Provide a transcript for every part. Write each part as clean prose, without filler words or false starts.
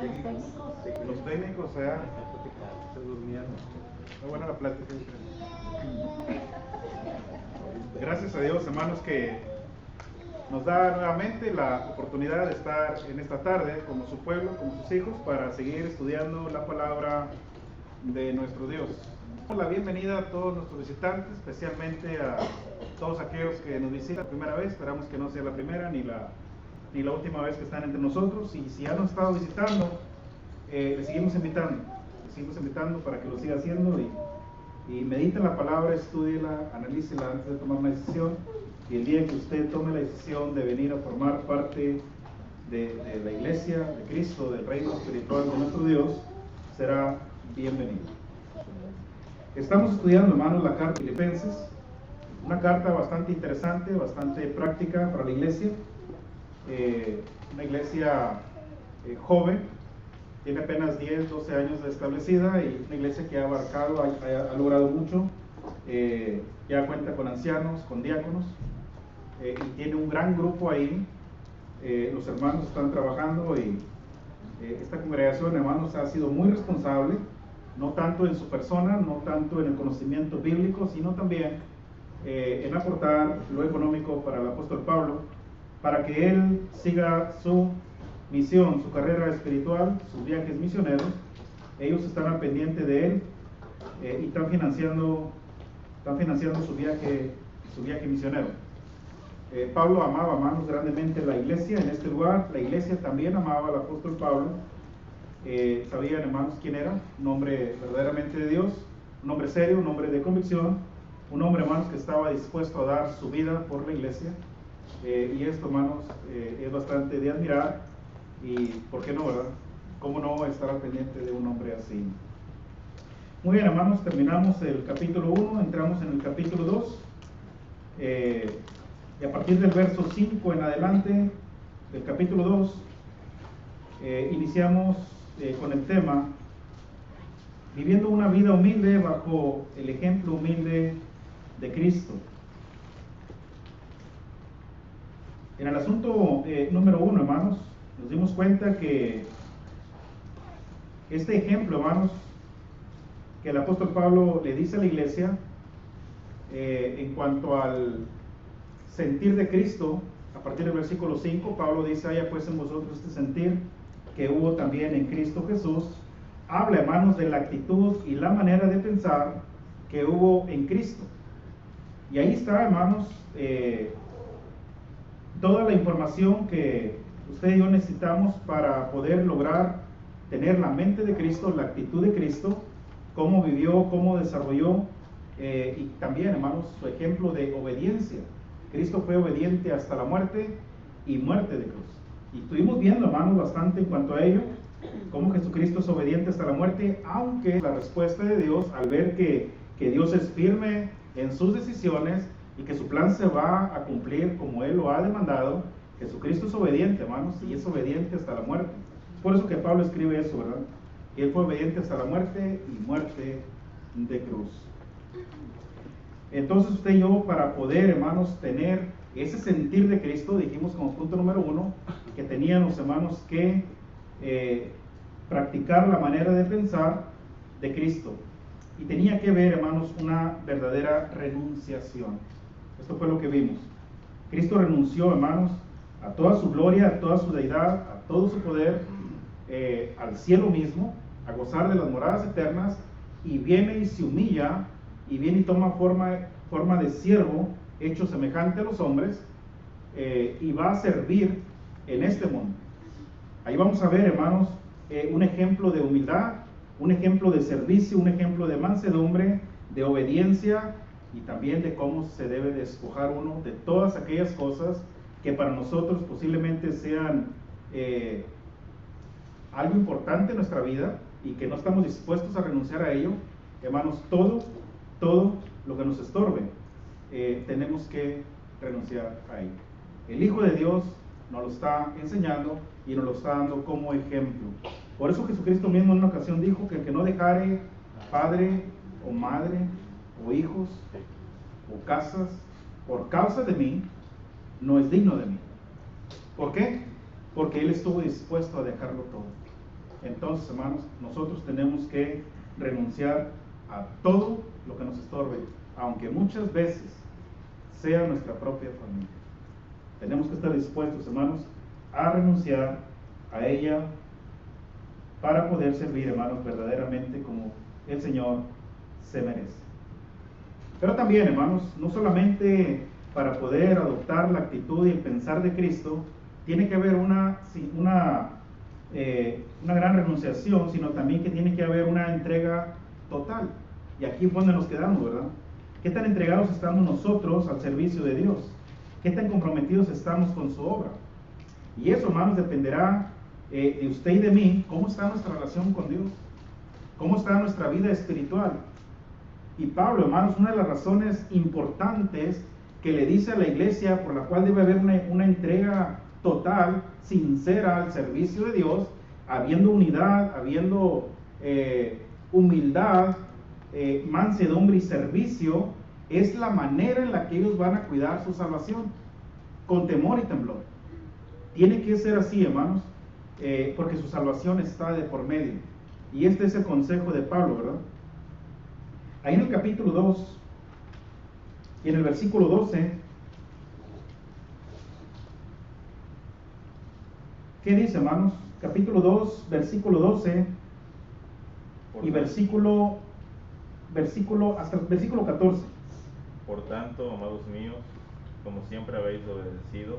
están los técnicos? Los técnicos, se durmieron. Muy buena la plática. Gracias a Dios, hermanos, que nos da nuevamente la oportunidad de estar en esta tarde como su pueblo, como sus hijos, para seguir estudiando la palabra de nuestro Dios. La bienvenida a todos nuestros visitantes, especialmente a todos aquellos que nos visitan la primera vez. Esperamos que no sea la primera ni la última vez que están entre nosotros. Y si han estado visitando, les seguimos invitando para que lo siga haciendo y medite la palabra, estúdiela, analícela antes de tomar una decisión. Y el día que usted tome la decisión de venir a formar parte de la iglesia de Cristo, del reino espiritual de nuestro Dios, será bienvenido. Estamos estudiando, hermanos, la carta de Filipenses, una carta bastante interesante, bastante práctica para la iglesia, una iglesia joven, tiene apenas 10, 12 años de establecida, y una iglesia que ha abarcado, ha logrado mucho, ya cuenta con ancianos, con diáconos, y tiene un gran grupo ahí. Los hermanos están trabajando y esta congregación, hermanos, ha sido muy responsable, no tanto en su persona, no tanto en el conocimiento bíblico, sino también en aportar lo económico para el apóstol Pablo, para que él siga su misión, su carrera espiritual, sus viajes misioneros. Ellos están al pendiente de él y están financiando su viaje misionero. Pablo amaba, hermanos, grandemente la iglesia en este lugar. La iglesia también amaba al apóstol Pablo. Sabían, hermanos, quién era: un hombre verdaderamente de Dios, un hombre serio, un hombre de convicción, un hombre, hermanos, que estaba dispuesto a dar su vida por la iglesia. Y esto, hermanos, es bastante de admirar. Y ¿por qué no, verdad? ¿Cómo no estar al pendiente de un hombre así? Muy bien, hermanos, terminamos el capítulo 1, entramos en el capítulo 2. Y a partir del verso 5 en adelante del capítulo 2, iniciamos con el tema viviendo una vida humilde bajo el ejemplo humilde de Cristo. En el asunto número 1, hermanos, nos dimos cuenta que este ejemplo, hermanos, que el apóstol Pablo le dice a la iglesia en cuanto al sentir de Cristo, a partir del versículo 5, Pablo dice: haya pues en vosotros este sentir que hubo también en Cristo Jesús. Habla, hermanos, de la actitud y la manera de pensar que hubo en Cristo. Y ahí está, hermanos, toda la información que usted y yo necesitamos para poder lograr tener la mente de Cristo, la actitud de Cristo, cómo vivió, cómo desarrolló, y también, hermanos, su ejemplo de obediencia. Cristo fue obediente hasta la muerte y muerte de cruz. Y estuvimos viendo, hermanos, bastante en cuanto a ello, cómo Jesucristo es obediente hasta la muerte, aunque la respuesta de Dios, al ver que Dios es firme en sus decisiones y que su plan se va a cumplir como Él lo ha demandado, Jesucristo es obediente, hermanos, y es obediente hasta la muerte. Es por eso que Pablo escribe eso, ¿verdad? Que Él fue obediente hasta la muerte y muerte de cruz. Entonces usted y yo, para poder, hermanos, tener ese sentir de Cristo, dijimos como punto número 1, que teníamos, hermanos, que practicar la manera de pensar de Cristo. Y tenía que ver, hermanos, una verdadera renunciación. Esto fue lo que vimos. Cristo renunció, hermanos, a toda su gloria, a toda su deidad, a todo su poder, al cielo mismo, a gozar de las moradas eternas, y viene y se humilla, y viene y toma forma de siervo, hecho semejante a los hombres, y va a servir en este mundo. Ahí vamos a ver, hermanos, un ejemplo de humildad, un ejemplo de servicio, un ejemplo de mansedumbre, de obediencia, y también de cómo se debe despojar uno de todas aquellas cosas que para nosotros posiblemente sean algo importante en nuestra vida y que no estamos dispuestos a renunciar a ello. Hermanos, todo lo que nos estorbe, tenemos que renunciar a ello. El Hijo de Dios nos lo está enseñando y nos lo está dando como ejemplo. Por eso Jesucristo mismo en una ocasión dijo que el que no dejare padre o madre o hijos o casas por causa de mí, no es digno de mí. ¿Por qué? Porque Él estuvo dispuesto a dejarlo todo. entonces, hermanos, nosotros tenemos que renunciar a todo lo que nos estorbe, aunque muchas veces sea nuestra propia familia. Tenemos que estar dispuestos, hermanos, a renunciar a ella para poder servir, hermanos, verdaderamente como el Señor se merece. Pero también, hermanos, no solamente para poder adoptar la actitud y el pensar de Cristo, tiene que haber una gran renunciación, sino también que tiene que haber una entrega total. Y aquí es donde nos quedamos, ¿verdad? ¿Qué tan entregados estamos nosotros al servicio de Dios? ¿Qué tan comprometidos estamos con su obra? Y eso, hermanos, dependerá de usted y de mí, cómo está nuestra relación con Dios, cómo está nuestra vida espiritual. Y Pablo, hermanos, una de las razones importantes que le dice a la iglesia por la cual debe haber una entrega total, sincera al servicio de Dios, habiendo unidad, habiendo humildad, mansedumbre y servicio, es la manera en la que ellos van a cuidar su salvación, con temor y temblor. Tiene que ser así, hermanos, porque su salvación está de por medio. Y este es el consejo de Pablo, ¿verdad? Ahí en el capítulo 2 y en el versículo 12, ¿qué dice, hermanos? Capítulo 2, versículo 12 y versículo hasta el versículo 14. Por tanto, amados míos, como siempre habéis obedecido,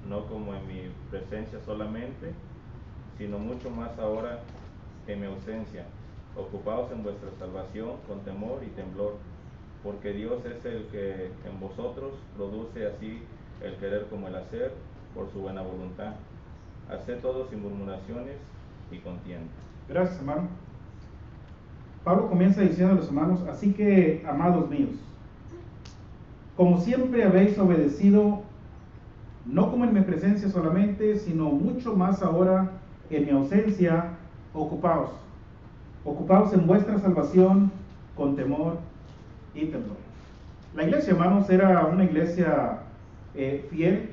no como en mi presencia solamente, sino mucho más ahora en mi ausencia, ocupaos en vuestra salvación con temor y temblor, porque Dios es el que en vosotros produce así el querer como el hacer, por su buena voluntad. Haced todo sin murmuraciones y contienda. Gracias, hermano. Pablo comienza diciendo a los hermanos: así que, amados míos, como siempre habéis obedecido, no como en mi presencia solamente, sino mucho más ahora en mi ausencia, ocupaos en vuestra salvación con temor y temblor. La iglesia, hermanos, era una iglesia fiel,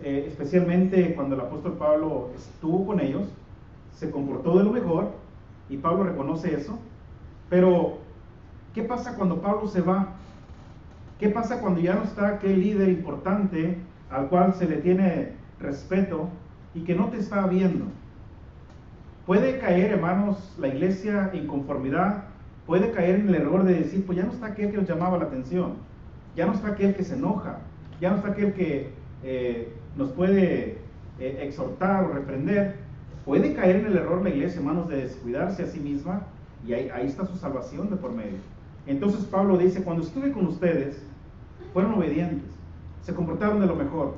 especialmente cuando el apóstol Pablo estuvo con ellos, se comportó de lo mejor, y Pablo reconoce eso. Pero, ¿qué pasa cuando Pablo se va? ¿Qué pasa cuando ya no está aquel líder importante al cual se le tiene respeto y que no te está viendo? Puede caer, hermanos, la iglesia en conformidad, puede caer en el error de decir: pues ya no está aquel que nos llamaba la atención, ya no está aquel que se enoja, ya no está aquel que nos puede exhortar o reprender. Puede caer en el error la iglesia, hermanos, de descuidarse a sí misma, y ahí está su salvación de por medio. Entonces Pablo dice: cuando estuve con ustedes, fueron obedientes, se comportaron de lo mejor.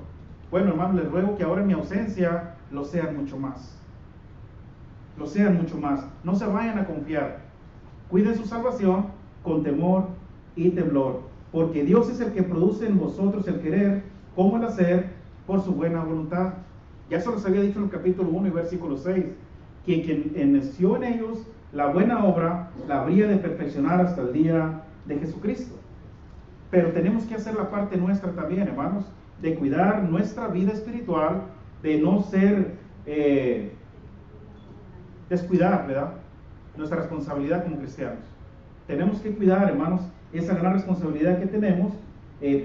Bueno, hermanos, les ruego que ahora en mi ausencia lo sean mucho más. Lo sean mucho más. No se vayan a confiar. Cuiden su salvación con temor y temblor, porque Dios es el que produce en vosotros el querer como el hacer por su buena voluntad. Ya se los había dicho en el capítulo 1 y versículo 6, que quien inició en ellos la buena obra la habría de perfeccionar hasta el día de Jesucristo. Pero tenemos que hacer la parte nuestra también, hermanos, de cuidar nuestra vida espiritual, de no ser descuidar, ¿verdad?, nuestra responsabilidad como cristianos. Tenemos que cuidar, hermanos, esa gran responsabilidad que tenemos,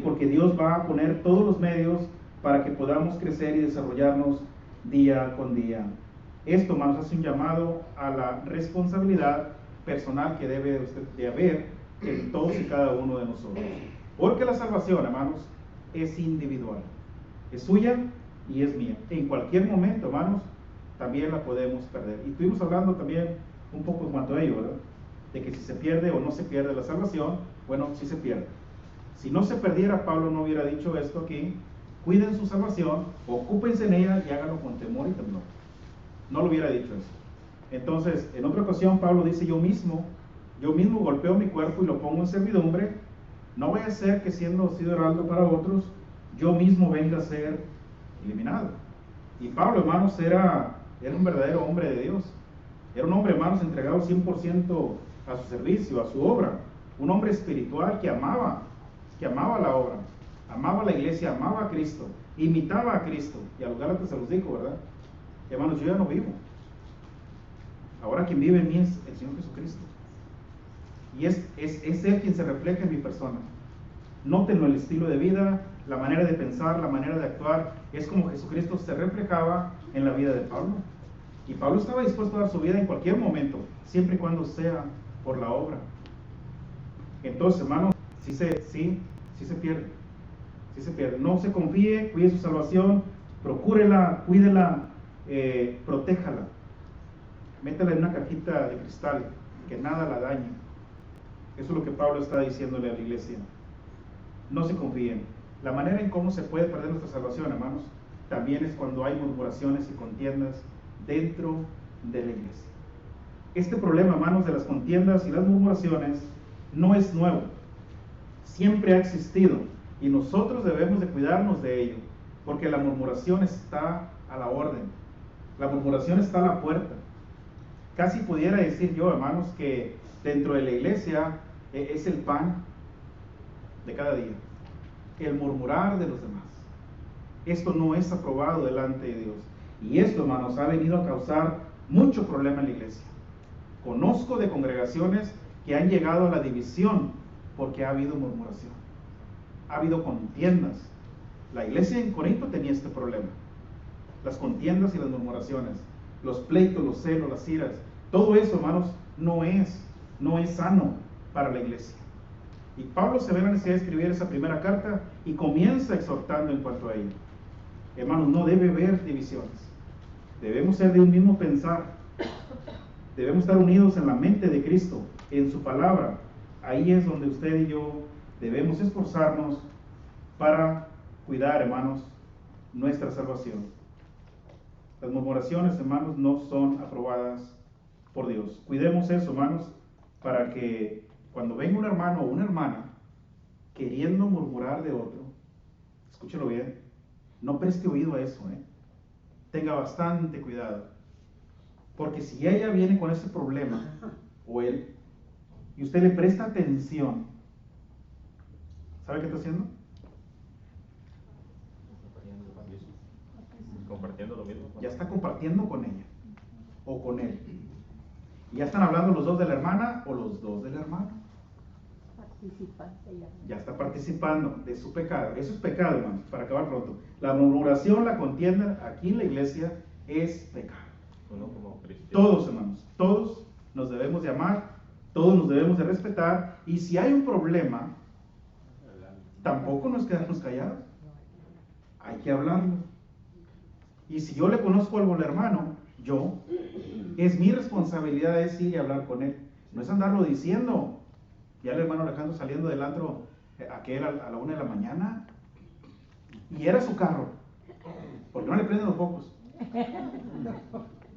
porque Dios va a poner todos los medios para que podamos crecer y desarrollarnos día con día. Esto, hermanos, hace un llamado a la responsabilidad personal que debe de haber en todos y cada uno de nosotros. Porque la salvación, hermanos, es individual, es suya y es mía. En cualquier momento, hermanos, también la podemos perder. Y estuvimos hablando también un poco en cuanto a ello, ¿verdad?, de que si se pierde o no se pierde la salvación. Bueno, sí se pierde. Si no se perdiera, Pablo no hubiera dicho esto aquí: cuiden su salvación, ocúpense en ella y háganlo con temor y temblor. No lo hubiera dicho eso. Entonces, en otra ocasión, Pablo dice: yo mismo golpeo mi cuerpo y lo pongo en servidumbre, no vaya a ser que, siendo heraldo para otros, yo mismo venga a ser eliminado. Y Pablo, hermanos, era un verdadero hombre de Dios. Era un hombre, hermanos, entregado 100% a su servicio, a su obra. Un hombre espiritual que amaba la obra, amaba la iglesia, amaba a Cristo, imitaba a Cristo. Y a los Gálatas se los dijo, ¿verdad? Hermanos, yo ya no vivo. Ahora quien vive en mí es el Señor Jesucristo. Y es Él quien se refleja en mi persona. Nótenlo, el estilo de vida, la manera de pensar, la manera de actuar, es como Jesucristo se reflejaba en la vida de Pablo. Y Pablo estaba dispuesto a dar su vida en cualquier momento, siempre y cuando sea por la obra. Entonces, hermano, sí se pierde. Sí se pierde. No se confíe, cuide su salvación, procúrela, cuídela, protéjala. Métela en una cajita de cristal, que nada la dañe. Eso es lo que Pablo está diciéndole a la iglesia. No se confíen. La manera en cómo se puede perder nuestra salvación, hermanos, también es cuando hay murmuraciones y contiendas dentro de la iglesia. Este problema, hermanos, de las contiendas y las murmuraciones no es nuevo. Siempre ha existido y nosotros debemos de cuidarnos de ello, porque la murmuración está a la orden. La murmuración está a la puerta. Casi pudiera decir yo, hermanos, que dentro de la iglesia es el pan de cada día, el murmurar de los demás. Esto no es aprobado delante de Dios. Y esto, hermanos, ha venido a causar mucho problema en la iglesia. Conozco de congregaciones que han llegado a la división porque ha habido murmuración. Ha habido contiendas. La iglesia en Corinto tenía este problema. Las contiendas y las murmuraciones, los pleitos, los celos, las iras. Todo eso, hermanos, no es sano para la iglesia. Y Pablo se ve la necesidad de escribir esa primera carta y comienza exhortando en cuanto a ello. Hermanos, no debe haber divisiones. Debemos ser de un mismo pensar. Debemos estar unidos en la mente de Cristo, en su palabra. Ahí es donde usted y yo debemos esforzarnos para cuidar, hermanos, nuestra salvación. Las murmuraciones, hermanos, no son aprobadas por Dios. Cuidemos eso, hermanos, para que cuando venga un hermano o una hermana queriendo murmurar de otro, escúchelo bien, no preste oído a eso, tenga bastante cuidado. Porque si ella viene con ese problema, o él, y usted le presta atención, ¿sabe qué está haciendo? Compartiendo lo mismo. Ya está compartiendo con ella, o con él. Y ya están hablando los dos de la hermana, o los dos del hermano. Ya está participando de su pecado. Eso es pecado, hermanos, para acabar pronto. La murmuración, la contienda, aquí en la iglesia, es pecado. Uno como cristiano. Todos, hermanos, todos nos debemos de amar, todos nos debemos de respetar, y si hay un problema, tampoco nos quedarnos callados. Hay que hablarlo. Y si yo le conozco algo al hermano, es mi responsabilidad es ir y hablar con él. No es andarlo diciendo. Ya el hermano Alejandro saliendo del antro, aquel a la 1 de la mañana, y era su carro. ¿Por qué no le prenden los focos?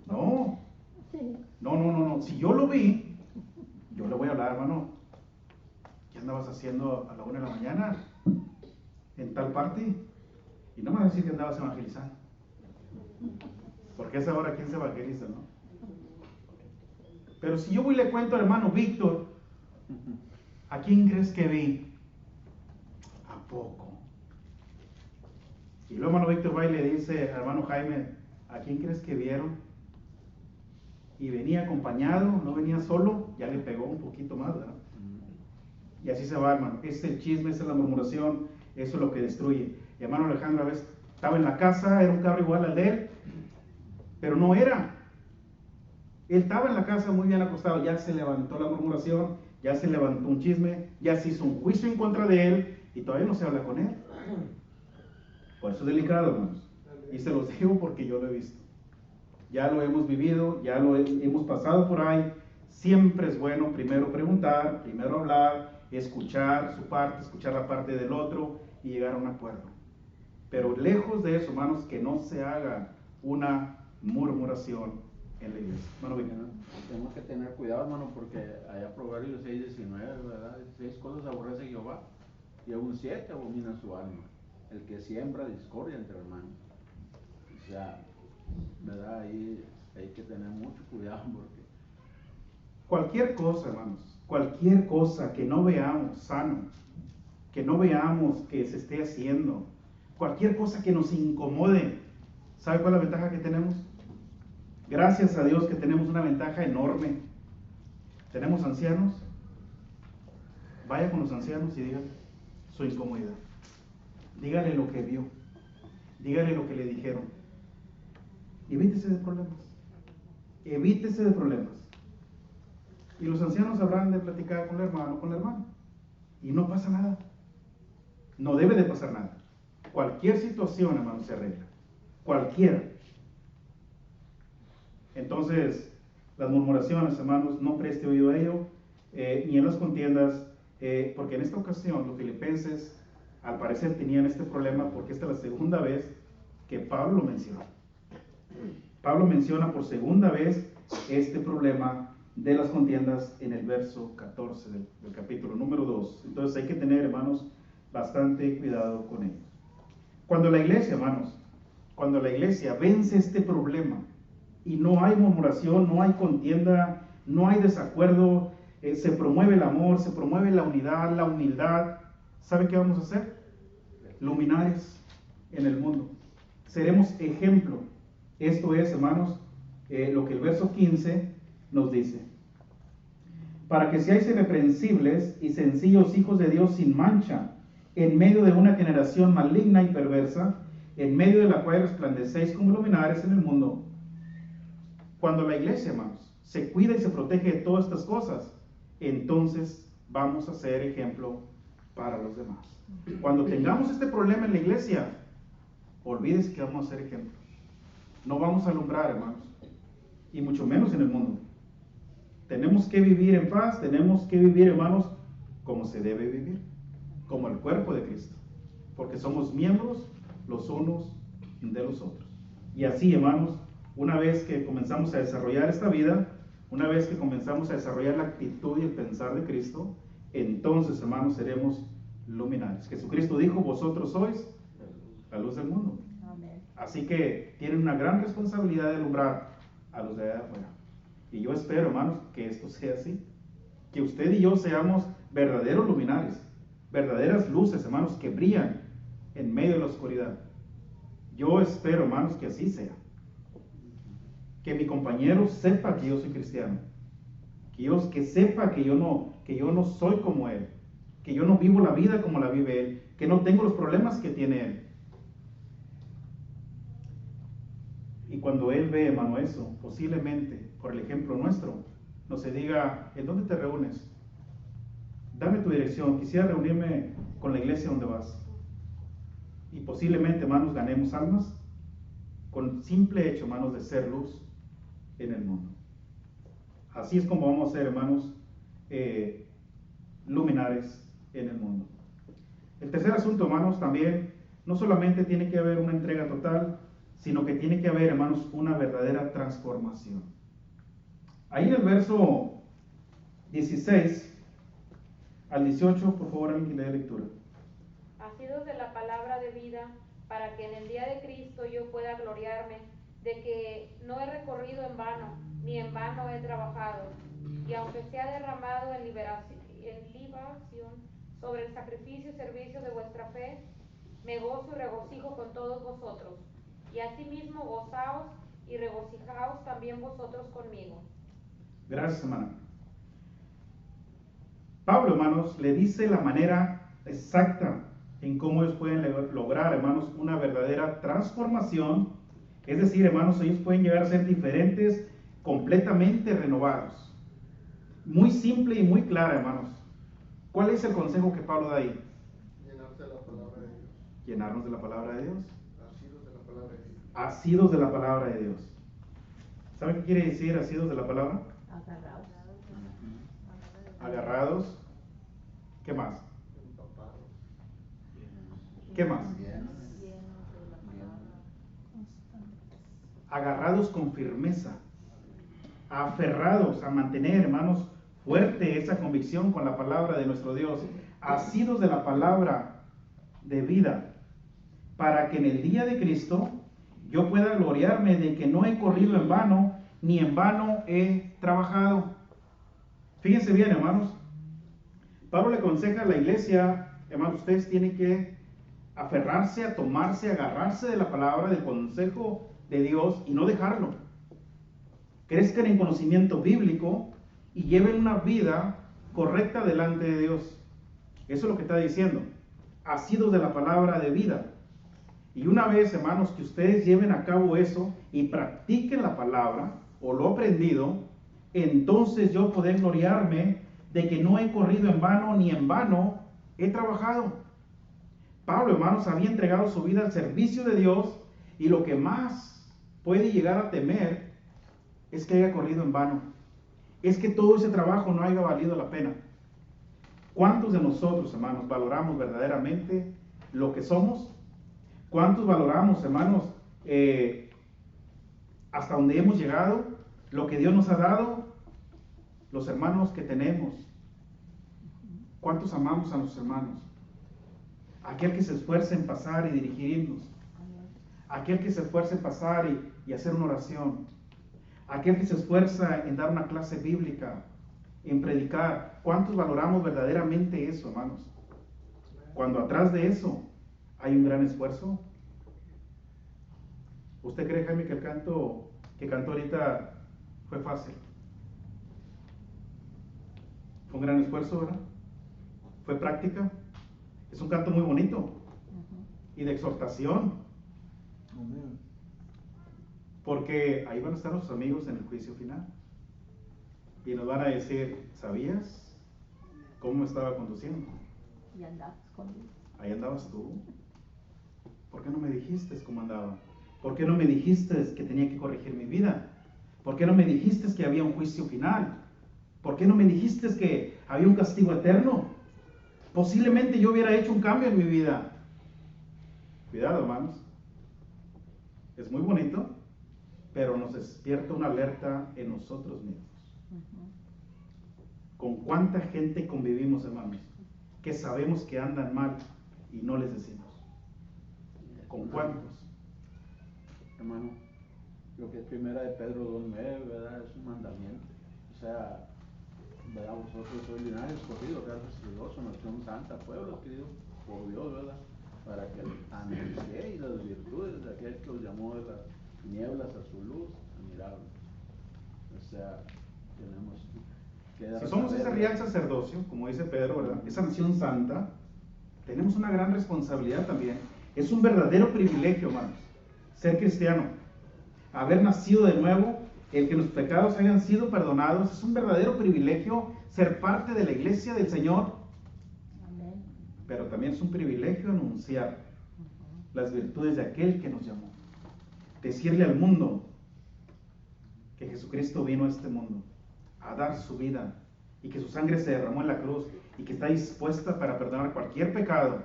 No. Si yo lo vi, yo le voy a hablar, hermano. ¿Qué andabas haciendo a la 1 de la mañana? En tal parte. Y no me vas a decir que andabas evangelizando. Porque a esa hora, ¿quién se evangeliza, no? Pero si yo voy y le cuento al hermano Víctor, ¿a quién crees que vi? ¿A poco? Y luego hermano Víctor va y le dice al hermano Jaime, ¿a quién crees que vieron? Y venía acompañado, no venía solo, ya le pegó un poquito más, ¿verdad? Y así se va, hermano. Ese es el chisme, esa es la murmuración, eso es lo que destruye. Y hermano Alejandro a veces estaba en la casa, era un carro igual al de él, pero no era. Él estaba en la casa muy bien acostado, ya se levantó la murmuración, ya se levantó un chisme, ya se hizo un juicio en contra de él y todavía no se habla con él. Por eso es delicado, hermanos. Y se los digo porque yo lo he visto. Ya lo hemos vivido, ya lo hemos pasado por ahí. Siempre es bueno primero preguntar, primero hablar, escuchar su parte, escuchar la parte del otro y llegar a un acuerdo. Pero lejos de eso, hermanos, que no se haga una murmuración en la iglesia. Tenemos que tener cuidado, hermano, porque allá Proverbios 6:19, ¿verdad? 6 cosas aborrece Jehová y aún 7 abomina su alma. El que siembra discordia entre hermanos. O sea, ¿verdad? Ahí hay que tener mucho cuidado porque cualquier cosa, hermanos, cualquier cosa que no veamos sano, que no veamos que se esté haciendo, cualquier cosa que nos incomode, ¿sabe cuál es la ventaja que tenemos? Gracias a Dios que tenemos una ventaja enorme. Tenemos ancianos. Vaya con los ancianos y dígale su incomodidad. Dígale lo que vio. Dígale lo que le dijeron. Evítese de problemas. Evítese de problemas. Y los ancianos habrán de platicar con el hermano o con la hermana. Y no pasa nada. No debe de pasar nada. Cualquier situación, hermano, se arregla. Cualquiera. Entonces, las murmuraciones, hermanos, no preste oído a ello, ni en las contiendas, porque en esta ocasión los filipenses, al parecer, tenían este problema, porque esta es la segunda vez que Pablo lo menciona. Pablo menciona por segunda vez este problema de las contiendas en el verso 14 del capítulo número 2. Entonces hay que tener, hermanos, bastante cuidado con ellos. Cuando la iglesia, hermanos, cuando la iglesia vence este problema y no hay murmuración, no hay contienda, no hay desacuerdo, se promueve el amor, se promueve la unidad, la humildad, ¿sabe qué vamos a hacer? Luminares en el mundo. Seremos ejemplo. Esto es, hermanos, lo que el verso 15 nos dice. Para que seáis irreprensibles y sencillos hijos de Dios sin mancha, en medio de una generación maligna y perversa, en medio de la cual resplandecéis como luminares en el mundo. Cuando la iglesia, hermanos, se cuida y se protege de todas estas cosas, entonces vamos a ser ejemplo para los demás. Cuando tengamos este problema en la iglesia, olvídese que vamos a ser ejemplo. No vamos a alumbrar, hermanos, y mucho menos en el mundo. Tenemos que vivir en paz, tenemos que vivir, hermanos, como se debe vivir, como el cuerpo de Cristo, porque somos miembros los unos de los otros. Y así, hermanos, una vez que comenzamos a desarrollar esta vida, una vez que comenzamos a desarrollar la actitud y el pensar de Cristo, entonces, hermanos, seremos luminares. Jesucristo dijo, vosotros sois la luz del mundo. Amén. Así que tienen una gran responsabilidad de alumbrar a los de allá afuera. Y yo espero, hermanos, que esto sea así. Que usted y yo seamos verdaderos luminares, verdaderas luces, hermanos, que brillan en medio de la oscuridad. Yo espero, hermanos, que así sea. Que mi compañero sepa que yo soy cristiano. Que sepa que yo no soy como él. Que yo no vivo la vida como la vive él. Que no tengo los problemas que tiene él. Y cuando él ve, hermano, eso, posiblemente, por el ejemplo nuestro, no se diga, ¿en dónde te reúnes? Dame tu dirección, quisiera reunirme con la iglesia donde vas. Y posiblemente, hermanos, ganemos almas con simple hecho, hermanos, de ser luz en el mundo. Así es como vamos a ser, hermanos, luminares en el mundo. El tercer asunto, hermanos, también, no solamente tiene que haber una entrega total, sino que tiene que haber, hermanos, una verdadera transformación. Ahí en el verso 16 al 18, por favor, alguien que lea lectura. Asidos de la palabra de vida, para que en el día de Cristo yo pueda gloriarme de que no he recorrido en vano, ni en vano he trabajado, y aunque sea derramado en libación sobre el sacrificio y servicio de vuestra fe, me gozo y regocijo con todos vosotros. Y asimismo gozaos y regocijaos también vosotros conmigo. Gracias, hermana. Pablo, hermanos, le dice la manera exacta en cómo ellos pueden lograr, hermanos, una verdadera transformación. Es decir, hermanos, ellos pueden llegar a ser diferentes, completamente renovados. Muy simple y muy clara, hermanos. ¿Cuál es el consejo que Pablo da ahí? Llenarse de la palabra de Dios. Llenarnos de la palabra de Dios. Asidos de la palabra de Dios. Asidos de la palabra de Dios. ¿Saben qué quiere decir asidos de la palabra? Agarrados. Agarrados. ¿Qué más? Empapados. ¿Qué más? Agarrados con firmeza. Aferrados a mantener, hermanos, fuerte esa convicción con la palabra de nuestro Dios. Asidos de la palabra de vida. Para que en el día de Cristo yo pueda gloriarme de que no he corrido en vano, ni en vano he trabajado. Fíjense bien, hermanos. Pablo le aconseja a la iglesia, hermanos, ustedes tienen que aferrarse, a tomarse, agarrarse de la palabra, del consejo de Dios y no dejarlo. crezcan en conocimiento bíblico y lleven una vida correcta delante de Dios. Eso es lo que está diciendo. Asidos de la palabra de vida. Y una vez, hermanos, que ustedes lleven a cabo eso y practiquen la palabra o lo aprendido, entonces yo podré gloriarme de que no he corrido en vano ni en vano he trabajado. Pablo, hermanos, había entregado su vida al servicio de Dios y lo que más puede llegar a temer es que haya corrido en vano. Es que todo ese trabajo no haya valido la pena. ¿Cuántos de nosotros, hermanos, valoramos verdaderamente lo que somos? ¿Cuántos valoramos, hermanos, hasta donde hemos llegado, lo que Dios nos ha dado, los hermanos que tenemos? ¿Cuántos amamos a nuestros hermanos? Aquel que se esfuerza en pasar y dirigirnos. Aquel que se esfuerza en pasar y hacer una oración. Aquel que se esfuerza en dar una clase bíblica, en predicar. ¿Cuántos valoramos verdaderamente eso, hermanos? Cuando atrás de eso hay un gran esfuerzo. ¿Usted cree, Jaime, que el canto que cantó ahorita fue fácil? Fue un gran esfuerzo, ¿verdad? Fue práctica. Es un canto muy bonito y de exhortación. Porque ahí van a estar nuestros amigos en el juicio final. Y nos van a decir, ¿sabías cómo estaba conduciendo? Y andabas conmigo. Ahí andabas tú. ¿Por qué no me dijiste cómo andaba? ¿Por qué no me dijiste que tenía que corregir mi vida? ¿Por qué no me dijiste que había un juicio final? ¿Por qué no me dijiste que había un castigo eterno? Posiblemente yo hubiera hecho un cambio en mi vida. Cuidado, hermanos. Es muy bonito, pero nos despierta una alerta en nosotros mismos. ¿Con cuánta gente convivimos, hermanos, que sabemos que andan mal y no les decimos? ¿Con cuántos? Hermano, lo que es primera de Pedro 2:9, ¿verdad? Es un mandamiento. O sea, ¿verdad? Vosotros sois linaje escogido, real sacerdocio, nación santa, pueblo adquirido por Dios, ¿verdad? Para que anunciéis las virtudes de aquel que os llamó de las tinieblas a su luz admirable. O sea, tenemos que... Si somos ese real sacerdocio, como dice Pedro, ¿verdad? Esa nación santa, tenemos una gran responsabilidad también. Es un verdadero privilegio, hermanos, ser cristiano. Haber nacido de nuevo, el que los pecados hayan sido perdonados, es un verdadero privilegio ser parte de la iglesia del Señor. Amén. Pero también es un privilegio anunciar las virtudes de aquel que nos llamó. Decirle al mundo que Jesucristo vino a este mundo a dar su vida y que su sangre se derramó en la cruz y que está dispuesta para perdonar cualquier pecado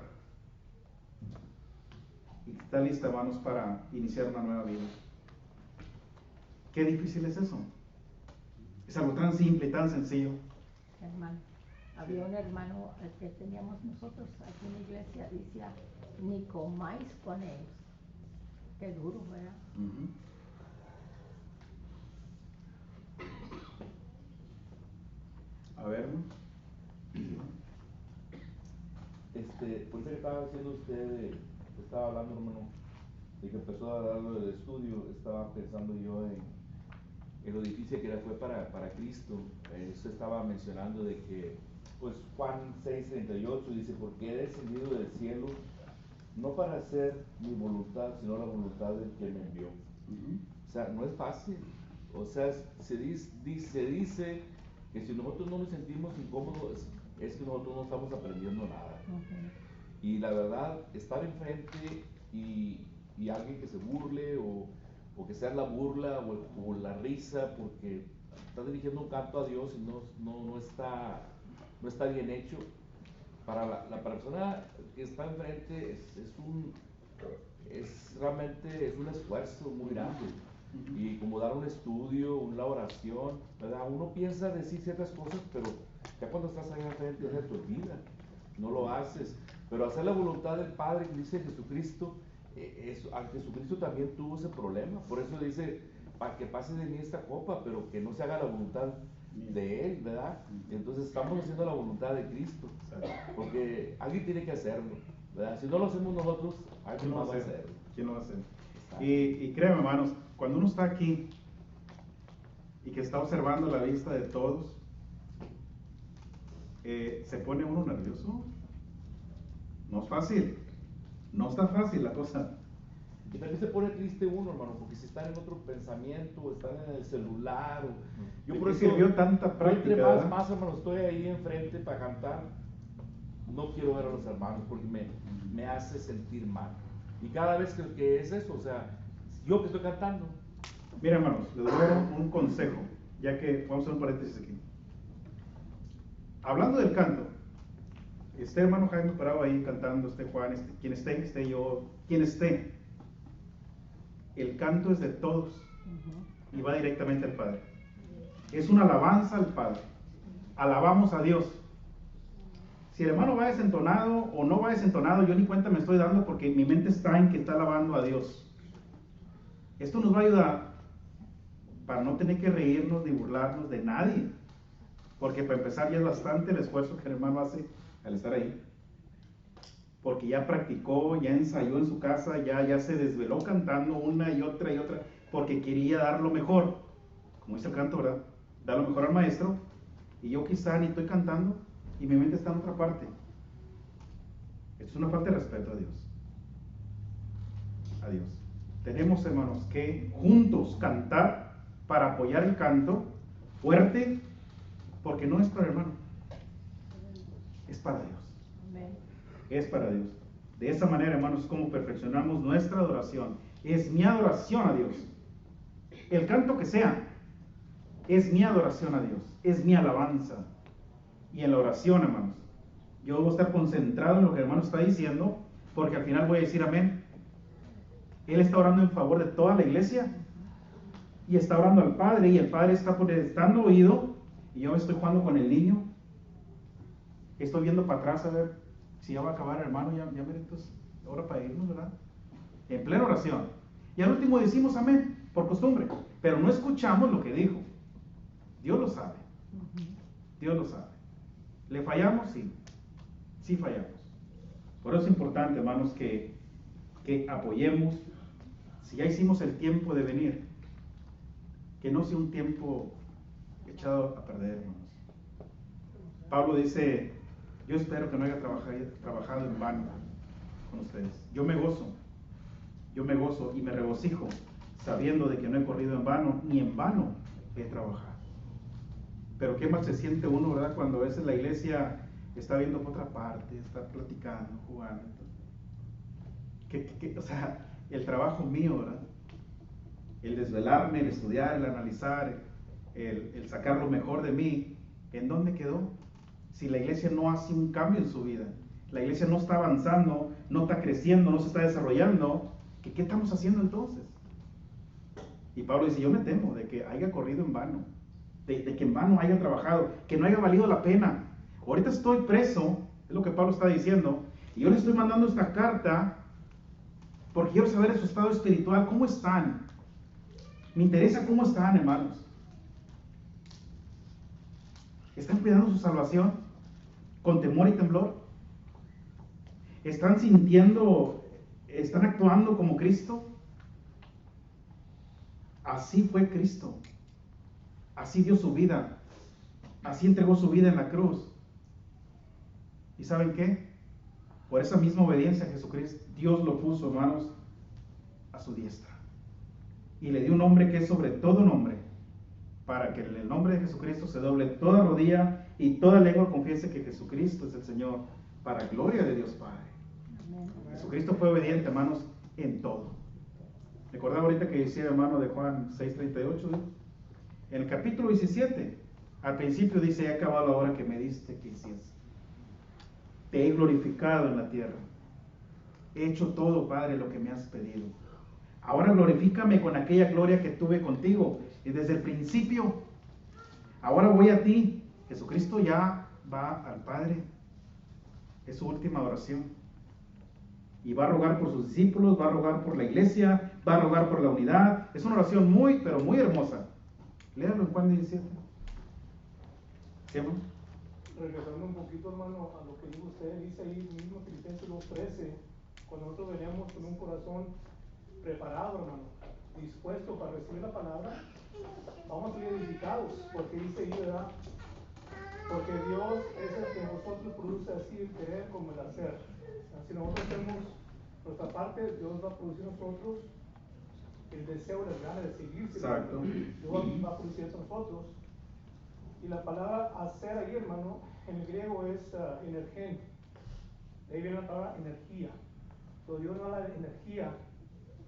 y que está lista, hermanos, para iniciar una nueva vida. Qué difícil es eso. Es algo tan simple y tan sencillo. Hermano, había un hermano que teníamos nosotros aquí en la iglesia, decía, ni comáis con ellos. Qué duro, ¿verdad? A ver, ¿no? Por eso que estaba diciendo usted, estaba hablando, hermano, de que empezó a dar lo del estudio, estaba pensando yo en lo difícil que fue para Cristo. Usted estaba mencionando de que, pues Juan 6:38 dice, porque he descendido del cielo, no para hacer mi voluntad, sino la voluntad del que me envió. O sea, no es fácil. O sea, se dice que si nosotros no nos sentimos incómodos, es que nosotros no estamos aprendiendo nada. Y la verdad, estar enfrente y alguien que se burle o que sea la burla o la risa porque está dirigiendo un canto a Dios y no está bien hecho, para la persona que está enfrente realmente es un esfuerzo muy grande. Y como dar un estudio, una oración, ¿verdad? Uno piensa decir ciertas cosas, pero ya cuando estás ahí enfrente ya se te olvida, no lo haces. Pero hacer la voluntad del Padre, que dice Jesucristo, a Jesucristo también tuvo ese problema. Por eso dice, para que pase de mí esta copa, pero que no se haga la voluntad de Él, ¿verdad? Entonces estamos haciendo la voluntad de Cristo, porque alguien tiene que hacerlo, ¿verdad? Si no lo hacemos nosotros, alguien más va a hacerlo. ¿Quién lo va a hacer? Y créeme, hermanos, cuando uno está aquí, y que está observando la vista de todos, ¿se pone uno nervioso? No es fácil, no está fácil la cosa. Y también se pone triste uno, hermano, porque si están en otro pensamiento, o están en el celular, o... Yo por eso sirvió tanta práctica, entre ¿verdad? más, hermano, estoy ahí enfrente para cantar, no quiero ver a los hermanos porque me hace sentir mal. Y cada vez que es eso, o sea, yo que estoy cantando. Mira, hermanos, les voy a dar un consejo, ya que vamos a hacer un paréntesis aquí. Hablando del canto, esté hermano Jaime parado ahí cantando, esté Juan, quien esté yo, quien esté. El canto es de todos y va directamente al Padre. Es una alabanza al Padre. Alabamos a Dios. Si el hermano va desentonado o no va desentonado, yo ni cuenta me estoy dando porque mi mente está en que está alabando a Dios. Esto nos va a ayudar para no tener que reírnos ni burlarnos de nadie. Porque para empezar ya es bastante el esfuerzo que el hermano hace al estar ahí. Porque ya practicó, ya ensayó en su casa, ya se desveló cantando una y otra, porque quería dar lo mejor. Como dice el canto, ¿verdad? Dar lo mejor al maestro. Y yo quizá ni estoy cantando y mi mente está en otra parte. Esto es una falta de respeto a Dios. A Dios. Tenemos, hermanos, que juntos cantar para apoyar el canto fuerte, porque no es para el hermano, es para Dios. Es para Dios. De esa manera, hermanos, es como perfeccionamos nuestra adoración. Es mi adoración a Dios. El canto que sea, es mi adoración a Dios. Es mi alabanza. Y en la oración, hermanos, yo debo estar concentrado en lo que el hermano está diciendo, porque al final voy a decir amén. Él está orando en favor de toda la iglesia y está orando al Padre, y el Padre está prestando oído, y yo me estoy jugando con el niño. Estoy viendo para atrás a ver si ya va a acabar, hermano, ya veré, entonces, ahora para irnos, ¿verdad? En plena oración. Y al último decimos amén, por costumbre, pero no escuchamos lo que dijo. Dios lo sabe. Dios lo sabe. ¿Le fallamos? Sí. Sí fallamos. Por eso es importante, hermanos, que apoyemos. Si ya hicimos el tiempo de venir, que no sea un tiempo echado a perder, hermanos. Pablo dice: yo espero que no haya trabajado en vano con ustedes. Yo me gozo y me regocijo sabiendo de que no he corrido en vano, ni en vano he trabajado. Pero qué mal se siente uno, ¿verdad? Cuando a veces la iglesia está viendo por otra parte, está platicando, jugando. O sea, el trabajo mío, ¿verdad? El desvelarme, el estudiar, el analizar, el sacar lo mejor de mí, ¿en dónde quedó? Si la iglesia no hace un cambio en su vida, la iglesia no está avanzando, no está creciendo, no se está desarrollando, ¿qué estamos haciendo entonces? Y Pablo dice: yo me temo de que haya corrido en vano, de que en vano haya trabajado, que no haya valido la pena. Ahorita estoy preso, es lo que Pablo está diciendo, y yo le estoy mandando esta carta porque quiero saber su estado espiritual, cómo están. Me interesa cómo están, hermanos. ¿Están cuidando su salvación con temor y temblor? ¿Están sintiendo, están actuando como Cristo? Así fue Cristo. Así dio su vida. Así entregó su vida en la cruz. ¿Y saben qué? Por esa misma obediencia a Jesucristo, Dios lo puso, hermanos, a su diestra. Y le dio un nombre que es sobre todo nombre, para que en el nombre de Jesucristo se doble toda rodilla y toda lengua confiese que Jesucristo es el Señor, para gloria de Dios Padre. Amén. Jesucristo fue obediente, hermanos, en todo. Recordaba ahorita que decía, hermano, de Juan 6:38, ¿sí? En el capítulo 17, al principio dice: he acabado la hora que me diste que hiciese. Te he glorificado en la tierra. He hecho todo, Padre, lo que me has pedido. Ahora glorifícame con aquella gloria que tuve contigo y desde el principio. Ahora voy a ti. Jesucristo ya va al Padre. Es su última oración. Y va a rogar por sus discípulos, va a rogar por la iglesia, va a rogar por la unidad. Es una oración muy, pero muy hermosa. Léalo en Juan 17. ¿Sí, hermano? Regresando un poquito, hermano, a lo que dijo usted, dice ahí mismo Filipenses 2:13, cuando nosotros veníamos con un corazón preparado, hermano, dispuesto para recibir la palabra, vamos a ser edificados, porque dice ahí, ¿verdad? Porque Dios es el que en nosotros produce así el querer como el hacer. Si nosotros hacemos nuestra parte, Dios va a producir en nosotros el deseo, las ganas de seguir. Exacto. Dios va a producir eso en nosotros. Y la palabra hacer ahí, hermano, en el griego es energen. De ahí viene la palabra energía. Pero Dios nos da la energía,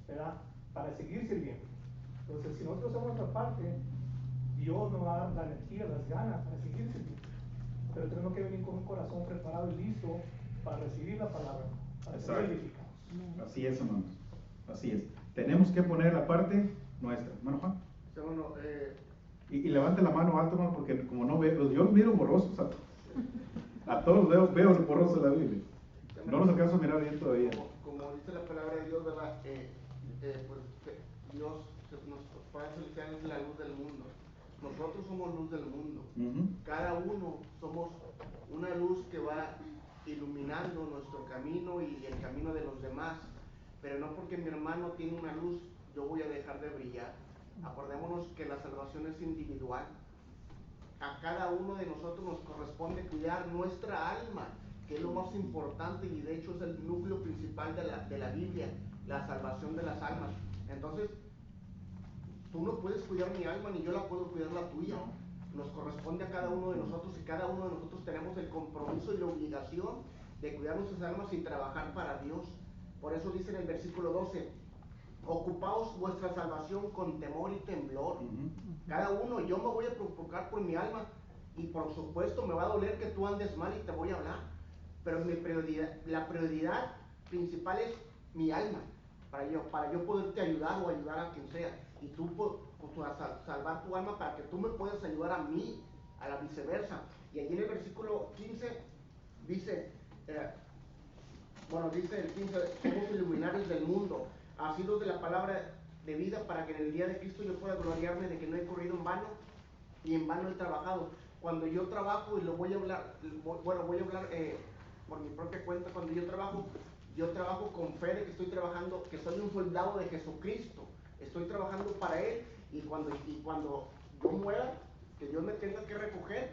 ¿verdad?, para seguir sirviendo. Entonces, si nosotros hacemos nuestra parte, Dios nos va a dar la energía, las ganas para seguir sirviendo. Pero tenemos que venir con un corazón preparado y listo para recibir la palabra, para ser Exacto. edificados. Así es, hermanos. Así es. Tenemos que poner la parte nuestra. Hermano Juan. Sí, bueno, Y levante la mano alto, hermano, porque como no veo, yo los miro borrosos a todos veo borrosos en la Biblia. No los alcanzo a mirar bien todavía. como dice la palabra de Dios, ¿verdad? Pues Dios, nuestro Padre Celestial es la luz del mundo. Nosotros somos luz del mundo. Cada uno somos una luz que va iluminando nuestro camino y el camino de los demás. Pero no porque mi hermano tiene una luz, yo voy a dejar de brillar. Acordémonos que la salvación es individual. A cada uno de nosotros nos corresponde cuidar nuestra alma, que es lo más importante y de hecho es el núcleo principal de la Biblia, la salvación de las almas. Entonces, tú no puedes cuidar mi alma ni yo la puedo cuidar la tuya. Nos corresponde a cada uno de nosotros y cada uno de nosotros tenemos el compromiso y la obligación de cuidar nuestras almas y trabajar para Dios. Por eso dice en el versículo 12, ocupaos vuestra salvación con temor y temblor. Cada uno, yo me voy a preocupar por mi alma y por supuesto me va a doler que tú andes mal y te voy a hablar, pero la prioridad principal es mi alma, para yo poderte ayudar o ayudar a quien sea, y tú salvar tu alma para que tú me puedas ayudar a mí, a la viceversa. Y allí en el versículo 15 dice, dice el 15, somos iluminarios del mundo, asidos de la palabra de vida, para que en el día de Cristo yo pueda gloriarme de que no he corrido en vano y en vano he trabajado. Cuando yo trabajo, y lo voy a hablar, voy a hablar por mi propia cuenta, cuando yo trabajo con fe de que estoy trabajando, que soy un soldado de Jesucristo, estoy trabajando para Él, y cuando yo muera, que Dios me tenga que recoger,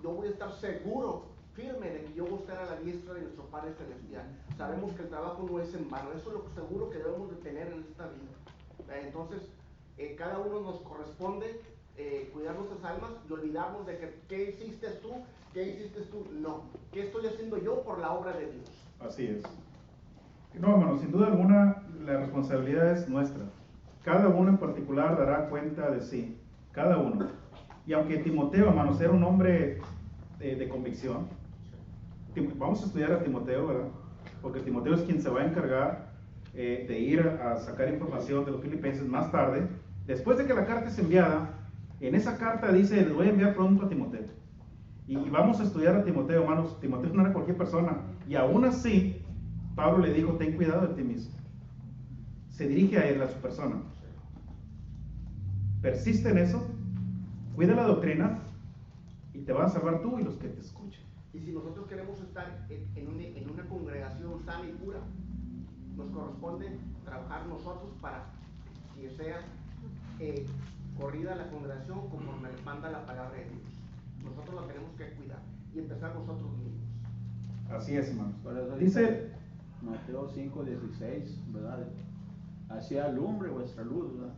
yo voy a estar seguro, firme de que yo voy a estar a la diestra de nuestro Padre Celestial. Sabemos que el trabajo no es en vano, eso es lo seguro que debemos de tener en esta vida. Entonces, cada uno nos corresponde cuidar nuestras almas y olvidarnos de que ¿qué hiciste tú? No, ¿qué estoy haciendo yo por la obra de Dios? Así es. No, hermano, sin duda alguna la responsabilidad es nuestra. Cada uno en particular dará cuenta de sí, cada uno. Y aunque Timoteo, hermanos, era un hombre de convicción, vamos a estudiar a Timoteo, ¿verdad? Porque Timoteo es quien se va a encargar de ir a sacar información de los filipenses más tarde. Después de que la carta es enviada, en esa carta dice, le voy a enviar pronto a Timoteo. Y vamos a estudiar a Timoteo, hermanos. Timoteo no era cualquier persona. Y aún así, Pablo le dijo, ten cuidado de ti mismo. Se dirige a él, a su persona. Persiste en eso, cuida la doctrina, y te vas a salvar tú y los que te escuchen. Y si nosotros queremos estar en una congregación sana y pura, nos corresponde trabajar nosotros para que sea corrida la congregación conforme manda la palabra de Dios. Nosotros la tenemos que cuidar y empezar nosotros mismos. Así es, hermanos. Por eso Dice Mateo 5:16, ¿verdad? Así alumbre vuestra luz, ¿verdad?,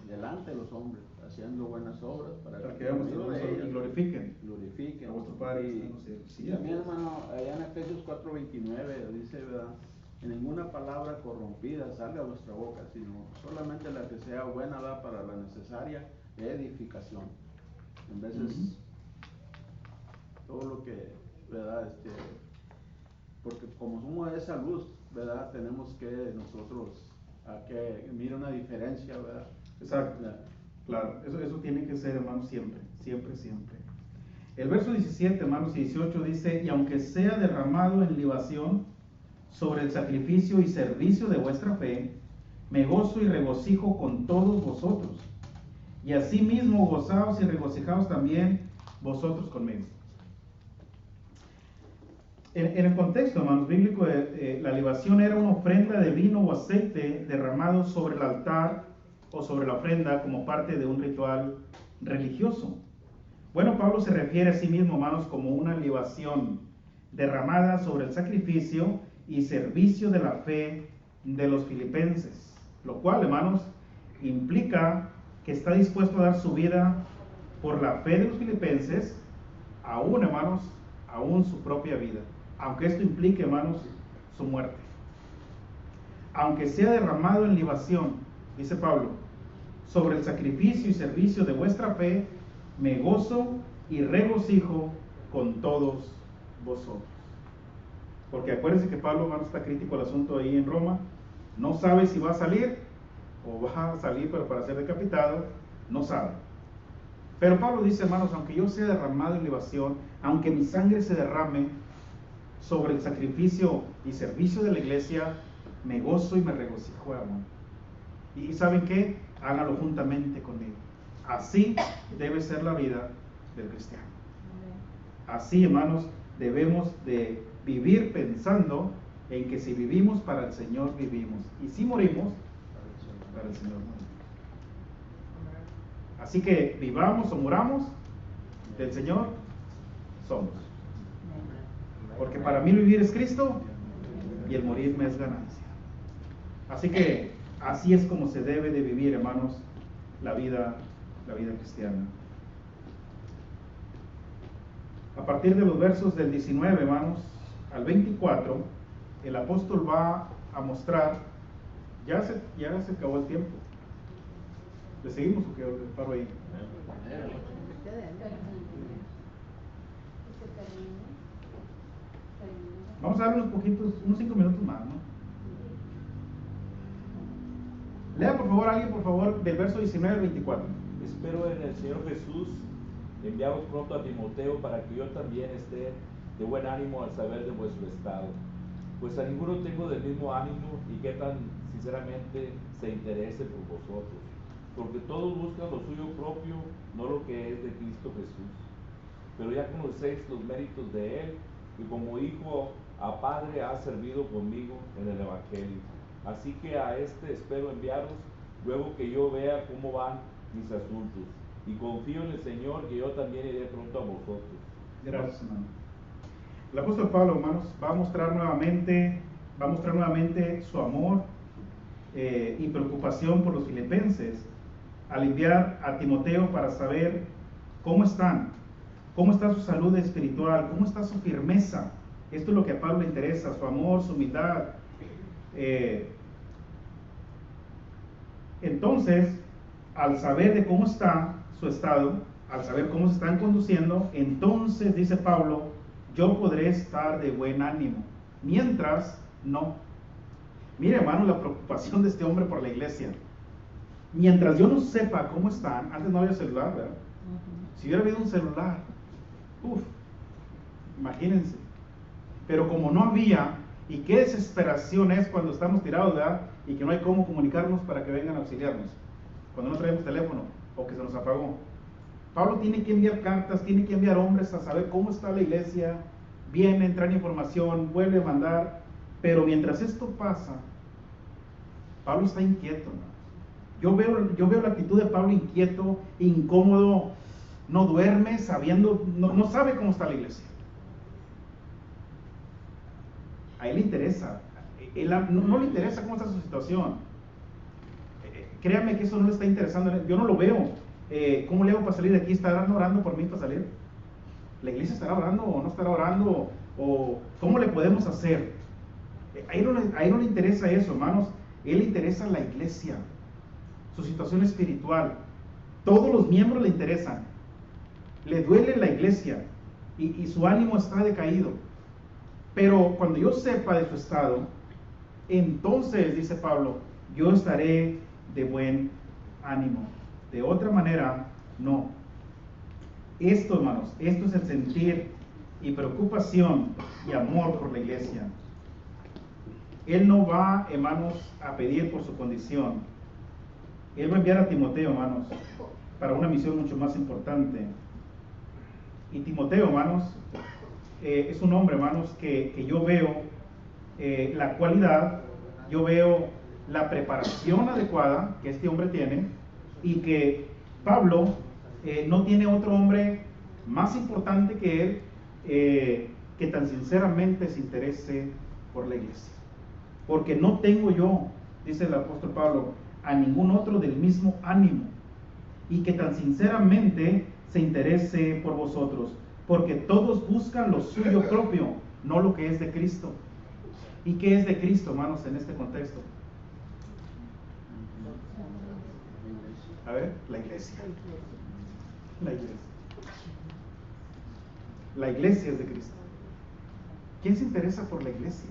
delante de los hombres, haciendo buenas obras para que veamos y glorifiquen a vuestro Padre. Y también, hermano, allá en Efesios 4:29 dice, ¿verdad?, en ninguna palabra corrompida salga de vuestra boca, sino solamente la que sea buena, ¿verdad?, para la necesaria edificación. En veces todo lo que, ¿verdad?, porque como somos de esa luz, ¿verdad?, tenemos que nosotros que mire una diferencia, ¿verdad? Exacto. Claro, eso tiene que ser, hermanos, siempre. El verso 17, hermanos, y 18 dice, y aunque sea derramado en libación sobre el sacrificio y servicio de vuestra fe, me gozo y regocijo con todos vosotros. Y asimismo gozaos y regocijaos también vosotros conmigo. En el contexto, hermanos, bíblico, la libación era una ofrenda de vino o aceite derramado sobre el altar o sobre la ofrenda como parte de un ritual religioso. Bueno, Pablo se refiere a sí mismo, hermanos, como una libación derramada sobre el sacrificio y servicio de la fe de los filipenses, lo cual, hermanos, implica que está dispuesto a dar su vida por la fe de los filipenses, aún, hermanos, aún su propia vida, aunque esto implique, hermanos, su muerte. Aunque sea derramado en libación, dice Pablo, sobre el sacrificio y servicio de vuestra fe, me gozo y regocijo con todos vosotros. Porque acuérdense que Pablo, hermano, está crítico al asunto ahí en Roma, no sabe si va a salir o va a salir pero para ser decapitado, no sabe. Pero Pablo dice, hermanos, aunque yo sea derramado en libación, aunque mi sangre se derrame sobre el sacrificio y servicio de la iglesia, me gozo y me regocijo, hermano. Y ¿saben qué? Hágalo juntamente conmigo. Así debe ser la vida del cristiano. Así, hermanos, debemos de vivir pensando en que si vivimos para el Señor, vivimos. Y si morimos, para el Señor morimos. Así que vivamos o muramos, del Señor somos. Porque para mí vivir es Cristo y el morir me es ganancia. Así que así es como se debe de vivir, hermanos, la vida cristiana. A partir de los versos del 19, hermanos, al 24, el apóstol va a mostrar, ya se acabó el tiempo. ¿Le seguimos o qué? Paro ahí. Vamos a darle unos 5 minutos más, ¿no? Lea por favor, alguien, por favor, del verso 19 al 24. Espero en el Señor Jesús enviaros pronto a Timoteo para que yo también esté de buen ánimo al saber de vuestro estado. Pues a ninguno tengo del mismo ánimo y que tan sinceramente se interese por vosotros. Porque todos buscan lo suyo propio, no lo que es de Cristo Jesús. Pero ya conocéis los méritos de Él, y como hijo a padre ha servido conmigo en el Evangelio. Así que a este espero enviaros, luego que yo vea cómo van mis asuntos. Y confío en el Señor que yo también iré pronto a vosotros. Gracias, hermano. El apóstol Pablo, hermanos, va a mostrar nuevamente su amor y preocupación por los filipenses al enviar a Timoteo para saber cómo están, cómo está su salud espiritual, cómo está su firmeza. Esto es lo que a Pablo le interesa, su amor, su humildad. Entonces, al saber de cómo está su estado, al saber cómo se están conduciendo, entonces, dice Pablo, yo podré estar de buen ánimo. Mientras, no. Mire, hermano, la preocupación de este hombre por la iglesia. Mientras yo no sepa cómo están, antes no había celular, ¿verdad? Si hubiera habido un celular, imagínense. Pero como no había, y qué desesperación es cuando estamos tirados, ¿verdad? Y que no hay cómo comunicarnos para que vengan a auxiliarnos, cuando no traemos teléfono o que se nos apagó. Pablo tiene que enviar cartas, tiene que enviar hombres a saber cómo está la iglesia, viene, trae información, vuelve a mandar, pero mientras esto pasa, Pablo está inquieto, ¿no? Yo veo la actitud de Pablo inquieto, incómodo, no duerme, sabiendo, no sabe cómo está la iglesia. A él le interesa, no le interesa cómo está su situación. Créame que eso no le está interesando, yo no lo veo. ¿Cómo le hago para salir de aquí? ¿Estarán orando por mí para salir? ¿La iglesia estará orando o no estará orando? ¿O cómo le podemos hacer? A él no le interesa eso, hermanos. A él le interesa la iglesia, su situación espiritual. Todos los miembros le interesan. Le duele la iglesia y su ánimo está decaído. Pero cuando yo sepa de su estado, entonces, dice Pablo, yo estaré de buen ánimo. De otra manera, no. Esto, hermanos, esto es el sentir y preocupación y amor por la iglesia. Él no va, hermanos, a pedir por su condición. Él va a enviar a Timoteo, hermanos, para una misión mucho más importante. Y Timoteo, hermanos, es un hombre, hermanos, que yo veo la cualidad, yo veo la preparación adecuada que este hombre tiene y que Pablo no tiene otro hombre más importante que él que tan sinceramente se interese por la iglesia. Porque no tengo yo, dice el apóstol Pablo, a ningún otro del mismo ánimo y que tan sinceramente se interese por vosotros, porque todos buscan lo suyo propio, no lo que es de Cristo. ¿Y qué es de Cristo, hermanos, en este contexto? A ver, la iglesia. La iglesia. La iglesia es de Cristo. ¿Quién se interesa por la iglesia?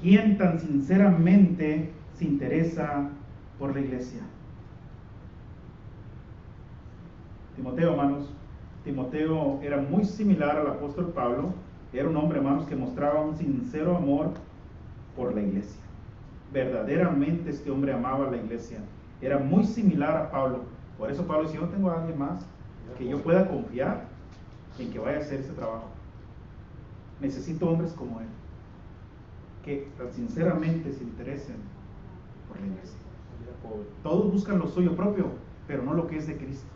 ¿Quién tan sinceramente se interesa por la iglesia? Timoteo, hermanos. Timoteo era muy similar al apóstol Pablo. Era un hombre, hermanos, que mostraba un sincero amor por la iglesia. Verdaderamente este hombre amaba a la iglesia. Era muy similar a Pablo. Por eso Pablo dice, yo no tengo a alguien más que yo pueda confiar en que vaya a hacer ese trabajo. Necesito hombres como él, que tan sinceramente se interesen por la iglesia. Todos buscan lo suyo propio, pero no lo que es de Cristo.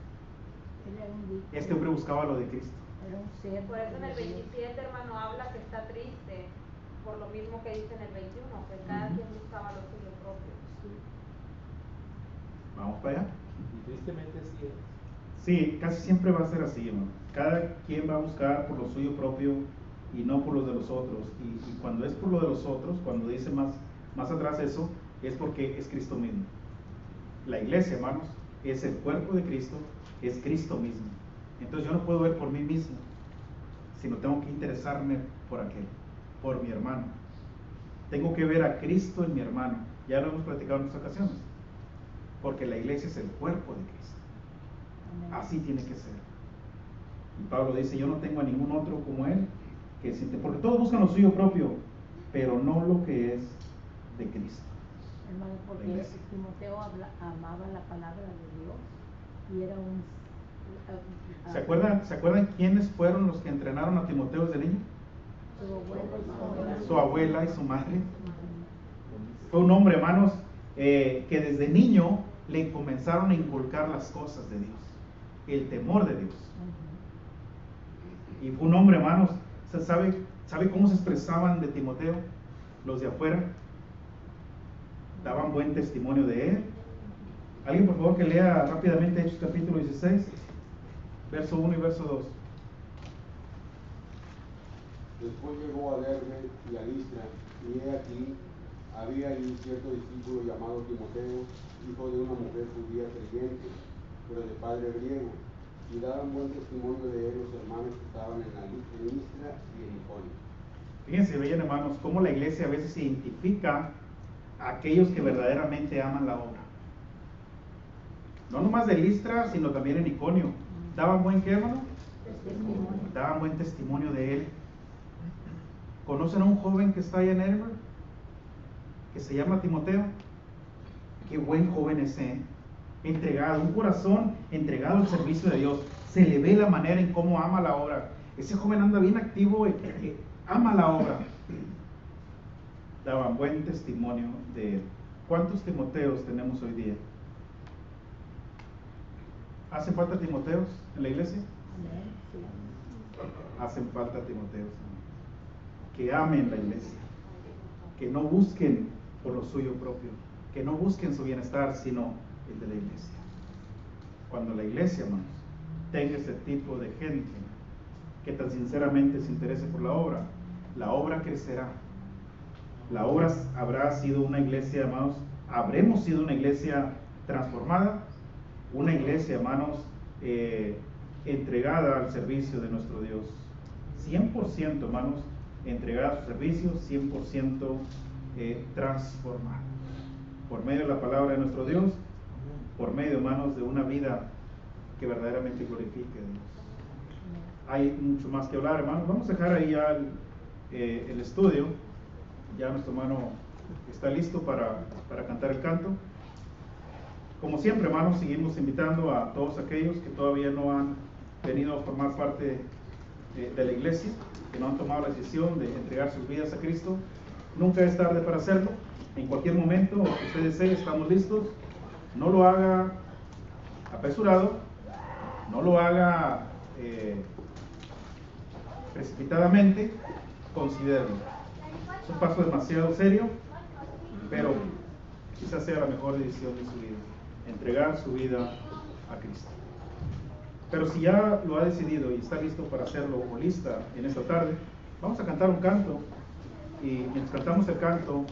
Este hombre buscaba lo de Cristo. Por eso en el 27, hermano, habla que está triste, por lo mismo que dice en el 21, que cada quien buscaba lo suyo propio. Vamos para allá. Y tristemente así es. Sí, casi siempre va a ser así, hermano. Cada quien va a buscar por lo suyo propio y no por lo de los otros. Y cuando es por lo de los otros, cuando dice más atrás eso, es porque es Cristo mismo. La iglesia, hermanos, es el cuerpo de Cristo, es Cristo mismo. Entonces yo no puedo ver por mí mismo, sino tengo que interesarme por aquel, por mi hermano. Tengo que ver a Cristo en mi hermano. Ya lo hemos platicado en otras ocasiones. Porque la iglesia es el cuerpo de Cristo. Así tiene que ser. Y Pablo dice, yo no tengo a ningún otro como él, porque todos buscan lo suyo propio, pero no lo que es de Cristo. Hermano, porque Timoteo amaba la palabra de Dios y era un... ¿Se acuerdan quiénes fueron los que entrenaron a Timoteo desde niño? Su abuela y su madre. Fue un hombre, hermanos, que desde niño le comenzaron a inculcar las cosas de Dios, el temor de Dios. Y fue un hombre, hermanos, ¿sabe cómo se expresaban de Timoteo los de afuera? Daban buen testimonio de él. Alguien, por favor, que lea rápidamente Hechos capítulo 16, verso 1 y verso 2. Después llegó a Derbe y a Listra, y he aquí, había allí un cierto discípulo llamado Timoteo, hijo de una mujer judía creyente, pero de padre griego, y daban buen testimonio de él los hermanos que estaban en Listra y en Iconio. Fíjense, vean, hermanos, cómo la iglesia a veces identifica a aquellos que verdaderamente aman la obra. No nomás de Listra, sino también en Iconio. ¿Daban buen qué, hermano? Daban buen testimonio de él. ¿Conocen a un joven que está allá en Edinburgh? Que se llama Timoteo. Qué buen joven es, entregado, un corazón entregado al servicio de Dios. Se le ve la manera en cómo ama la obra. Ese joven anda bien activo, ama la obra. Daban buen testimonio de él. ¿Cuántos Timoteos tenemos hoy día? ¿Hacen falta Timoteos en la iglesia? Hacen falta Timoteos que amen la iglesia, que no busquen por lo suyo propio, que no busquen su bienestar, sino el de la iglesia. Cuando la iglesia, hermanos, tenga ese tipo de gente que tan sinceramente se interese por la obra crecerá. La obra habrá sido una iglesia, hermanos, habremos sido una iglesia transformada, una iglesia, hermanos, entregada al servicio de nuestro Dios. 100%, hermanos, entregada a su servicio, 100% transformada. Por medio de la palabra de nuestro Dios, por medio, hermanos, de una vida que verdaderamente glorifique a Dios. Hay mucho más que hablar, hermanos. Vamos a dejar ahí ya el estudio. Ya nuestro hermano está listo para cantar el canto. Como siempre, hermanos, seguimos invitando a todos aquellos que todavía no han venido a formar parte de la iglesia, que no han tomado la decisión de entregar sus vidas a Cristo. Nunca es tarde para hacerlo. En cualquier momento que usted desee, estamos listos. No lo haga apresurado, no lo haga precipitadamente, considérelo. Es un paso demasiado serio, pero quizás sea la mejor decisión de su vida, entregar su vida a Cristo. Pero si ya lo ha decidido y está listo para hacerlo o lista en esta tarde, vamos a cantar un canto, y mientras cantamos el canto,